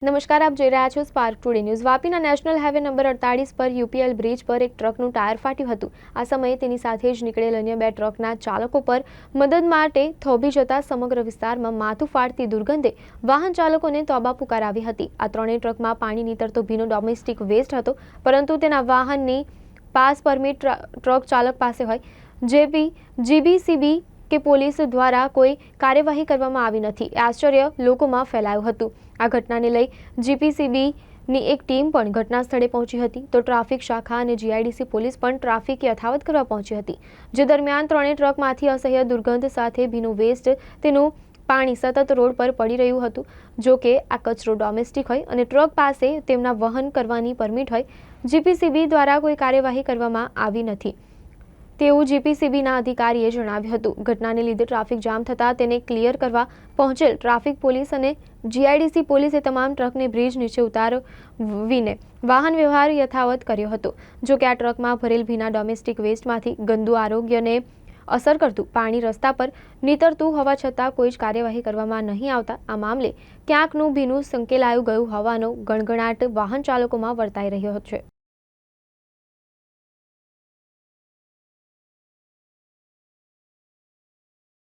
નમસ્કાર, આપ જોઈ રહ્યા છો સ્પાર્ક ટુડે ન્યૂઝ। વાપીના નેશનલ હાઈવે નંબર 48 પર યુપીએલ બ્રિજ પર એક ટ્રકનું ટાયર ફાટ્યું હતું। આ સમયે તેની સાથે જ નીકળેલ અન્ય બે ટ્રકના ચાલકો પર મદદ માટે થોભી જતા સમગ્ર વિસ્તારમાં માથું ફાટતી દુર્ગંધે વાહન ચાલકોને તોબા પુકારાવી હતી। આ ત્રણેય ટ્રકમાં પાણી નીતરતો ભીનો ડોમેસ્ટિક વેસ્ટ હતો, પરંતુ તેના વાહનની પાસ પરમિટ ટ્રક ચાલક પાસે હોય, જીબીસીબી કે પોલીસ દ્વારા કોઈ કાર્યવાહી કરવામાં આવી નથી। આશ્ચર્ય લોકોમાં ફેલાયું હતું। આ ઘટનાને લઈ જીપીસીબીની એક ટીમ પણ ઘટના સ્થળે પહોંચી હતી, તો ટ્રાફિક શાખા અને જીઆઈડીસી પોલીસ પણ ટ્રાફિક યથાવત કરવા પહોંચી હતી। જે દરમિયાન ત્રણેય ટ્રકમાંથી અસહ્ય દુર્ગંધ સાથે ભીનું વેસ્ટ, તેનું પાણી સતત રોડ પર પડી રહ્યું હતું। જો કે આ કચરો ડોમેસ્ટિક હોય અને ટ્રક પાસે તેમના વહન કરવાની પરમિટ હોય, જીપીસીબી દ્વારા કોઈ કાર્યવાહી કરવામાં આવી નથી તેવું જીપીસીબીના અધિકારીએ જણાવ્યું હતું। ઘટનાને લીધે ટ્રાફિક જામ થતાં તેને ક્લિયર કરવા પહોંચેલ ટ્રાફિક પોલીસ અને જીઆઈડીસી પોલીસે તમામ ટ્રકને બ્રિજ નીચે ઉતારવીને વાહન વ્યવહાર યથાવત કર્યો હતો। જો કે આ ટ્રકમાં ભરેલ ભીના ડોમેસ્ટિક વેસ્ટમાંથી ગંદુ આરોગ્યને અસર કરતું પાણી રસ્તા પર નીતરતું હોવા છતાં કોઈ જ કાર્યવાહી કરવામાં નહીં આવતા આ મામલે ક્યાંકનું ભીનું સંકેલાયું ગયું હોવાનો ગણગણાટ વાહન ચાલકોમાં વર્તાઈ રહ્યો છે।